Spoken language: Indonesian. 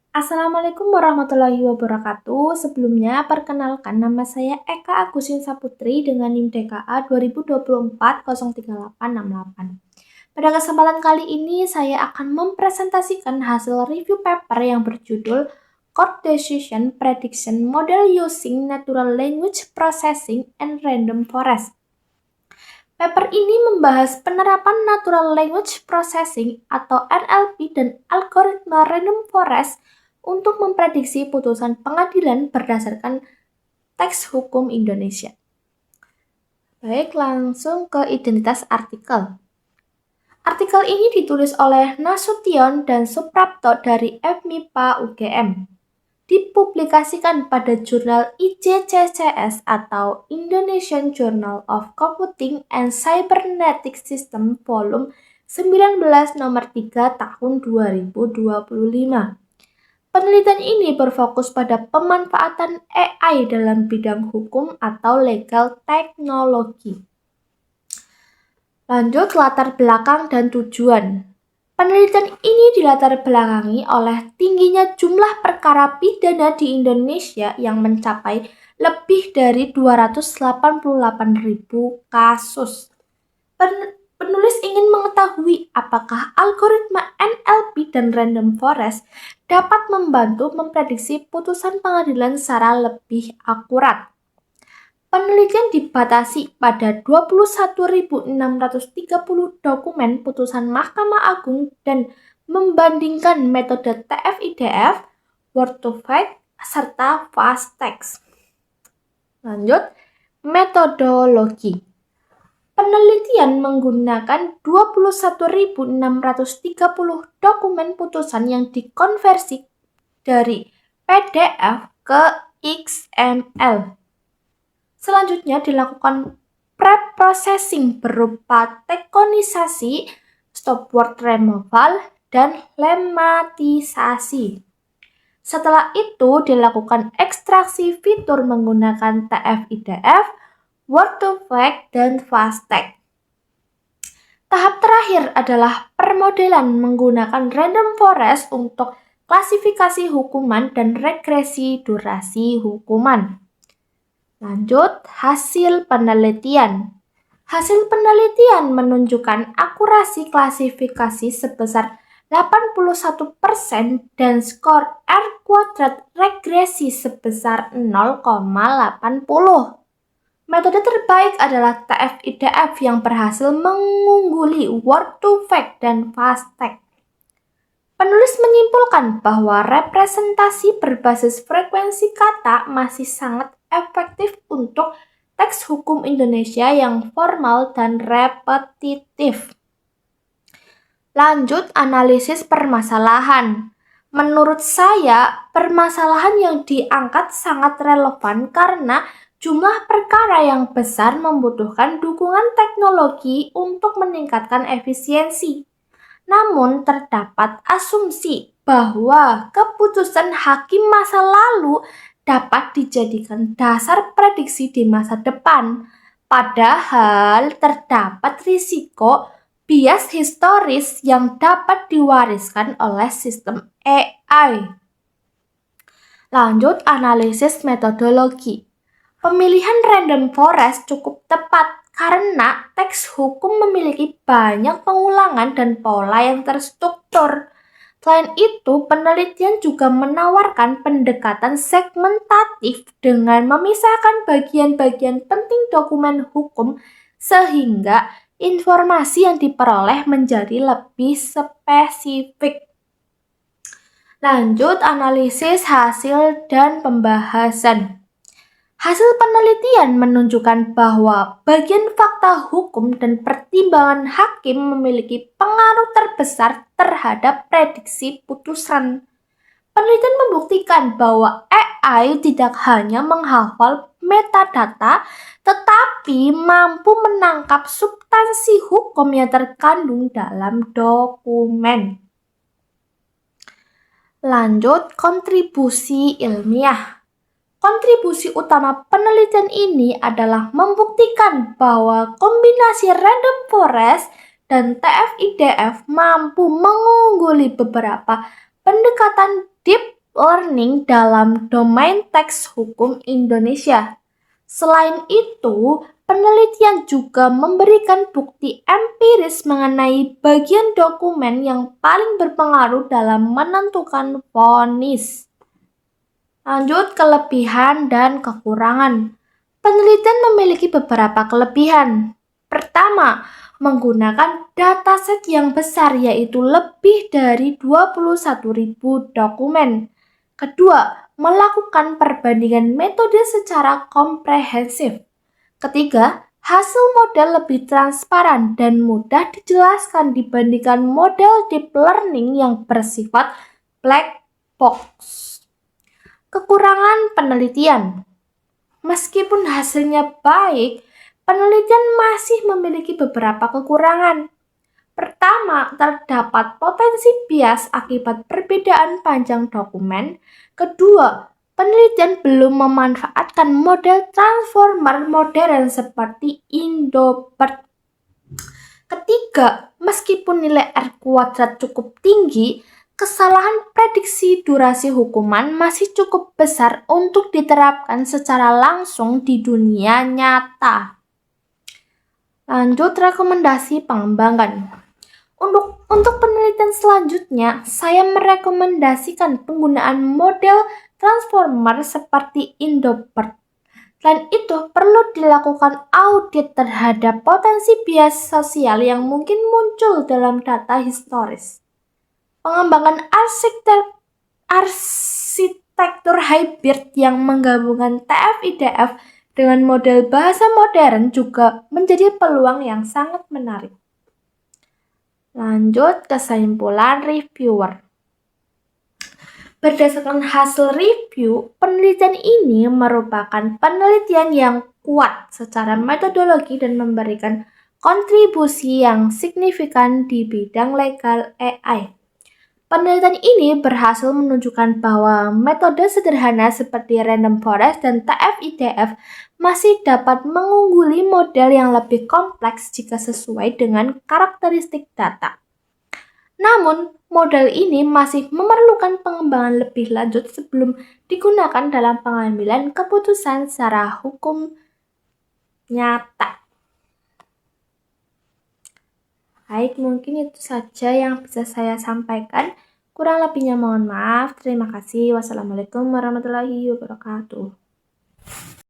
Assalamualaikum warahmatullahi wabarakatuh. Sebelumnya, perkenalkan nama saya Eka Agusin Saputri dengan NIM DKA 2024-038868. Pada kesempatan kali ini, saya akan mempresentasikan hasil review paper yang berjudul Code Decision Prediction Model Using Natural Language Processing and Random Forest. Paper ini membahas penerapan Natural Language Processing atau NLP dan algoritma Random Forest untuk memprediksi putusan pengadilan berdasarkan teks hukum Indonesia. Baik, langsung ke identitas artikel. Artikel ini ditulis oleh Nasution dan Suprapto dari FMIPA UGM. Dipublikasikan pada jurnal IJCCS atau Indonesian Journal of Computing and Cybernetic System volume 19 nomor 3 tahun 2025. Penelitian ini berfokus pada pemanfaatan AI dalam bidang hukum atau legal technology. Lanjut, latar belakang dan tujuan. Penelitian ini dilatar belakangi oleh tingginya jumlah perkara pidana di Indonesia yang mencapai lebih dari 288.000 kasus. Penulis ingin mengetahui apakah algoritma NLP dan Random Forest dapat membantu memprediksi putusan pengadilan secara lebih akurat. Penelitian dibatasi pada 21.630 dokumen putusan Mahkamah Agung dan membandingkan metode TF-IDF, Word to Fact, serta Fast Text. Lanjut, metodologi. Penelitian menggunakan 21.630 dokumen putusan yang dikonversi dari PDF ke XML. Selanjutnya dilakukan pre-processing berupa tekonisasi, stop word removal, dan lemmatisasi. Setelah itu dilakukan ekstraksi fitur menggunakan TF-IDF, Word to Fact, dan Fast Text. Tahap terakhir adalah permodelan menggunakan Random Forest untuk klasifikasi hukuman dan regresi durasi hukuman. Lanjut, hasil penelitian. Hasil penelitian menunjukkan akurasi klasifikasi sebesar 81% dan skor R² regresi sebesar 0,80. Metode terbaik adalah TF-IDF yang berhasil mengungguli Word to Fact dan Fast Text. Penulis menyimpulkan bahwa representasi berbasis frekuensi kata masih sangat efektif untuk teks hukum Indonesia yang formal dan repetitif. Lanjut, analisis permasalahan. Menurut saya, permasalahan yang diangkat sangat relevan karena jumlah perkara yang besar membutuhkan dukungan teknologi untuk meningkatkan efisiensi. Namun terdapat asumsi bahwa keputusan hakim masa lalu dapat dijadikan dasar prediksi di masa depan. Padahal terdapat risiko bias historis yang dapat diwariskan oleh sistem AI. Lanjut, analisis metodologi. Pemilihan Random Forest cukup tepat karena teks hukum memiliki banyak pengulangan dan pola yang terstruktur. Selain itu, penelitian juga menawarkan pendekatan segmentatif dengan memisahkan bagian-bagian penting dokumen hukum sehingga informasi yang diperoleh menjadi lebih spesifik. Lanjut, analisis hasil dan pembahasan. Hasil penelitian menunjukkan bahwa bagian fakta hukum dan pertimbangan hakim memiliki pengaruh terbesar terhadap prediksi putusan. Penelitian membuktikan bahwa AI tidak hanya menghafal metadata, tetapi mampu menangkap substansi hukum yang terkandung dalam dokumen. Lanjut, kontribusi ilmiah. Kontribusi utama penelitian ini adalah membuktikan bahwa kombinasi Random Forest dan TF-IDF mampu mengungguli beberapa pendekatan deep learning dalam domain teks hukum Indonesia. Selain itu, penelitian juga memberikan bukti empiris mengenai bagian dokumen yang paling berpengaruh dalam menentukan vonis. Lanjut, kelebihan dan kekurangan. Penelitian memiliki beberapa kelebihan. Pertama, menggunakan dataset yang besar yaitu lebih dari 21.000 dokumen. Kedua, melakukan perbandingan metode secara komprehensif. Ketiga, hasil model lebih transparan dan mudah dijelaskan dibandingkan model deep learning yang bersifat black box. Kekurangan penelitian. Meskipun hasilnya baik, penelitian masih memiliki beberapa kekurangan. Pertama, terdapat potensi bias akibat perbedaan panjang dokumen. Kedua, penelitian belum memanfaatkan model transformer modern seperti Indopert. Ketiga, meskipun nilai R² cukup tinggi, kesalahan prediksi durasi hukuman masih cukup besar untuk diterapkan secara langsung di dunia nyata. Lanjut, rekomendasi pengembangan. Untuk penelitian selanjutnya, saya merekomendasikan penggunaan model transformer seperti Indopert. Selain itu, perlu dilakukan audit terhadap potensi bias sosial yang mungkin muncul dalam data historis. Pengembangan arsitektur hybrid yang menggabungkan TF-IDF dengan model bahasa modern juga menjadi peluang yang sangat menarik. Lanjut, kesimpulan reviewer. Berdasarkan hasil review, penelitian ini merupakan penelitian yang kuat secara metodologi dan memberikan kontribusi yang signifikan di bidang legal AI. Penelitian ini berhasil menunjukkan bahwa metode sederhana seperti random forest dan TF-IDF masih dapat mengungguli model yang lebih kompleks jika sesuai dengan karakteristik data. Namun, model ini masih memerlukan pengembangan lebih lanjut sebelum digunakan dalam pengambilan keputusan secara hukum nyata. Baik, mungkin itu saja yang bisa saya sampaikan. Kurang lebihnya mohon maaf. Terima kasih. Wassalamualaikum warahmatullahi wabarakatuh.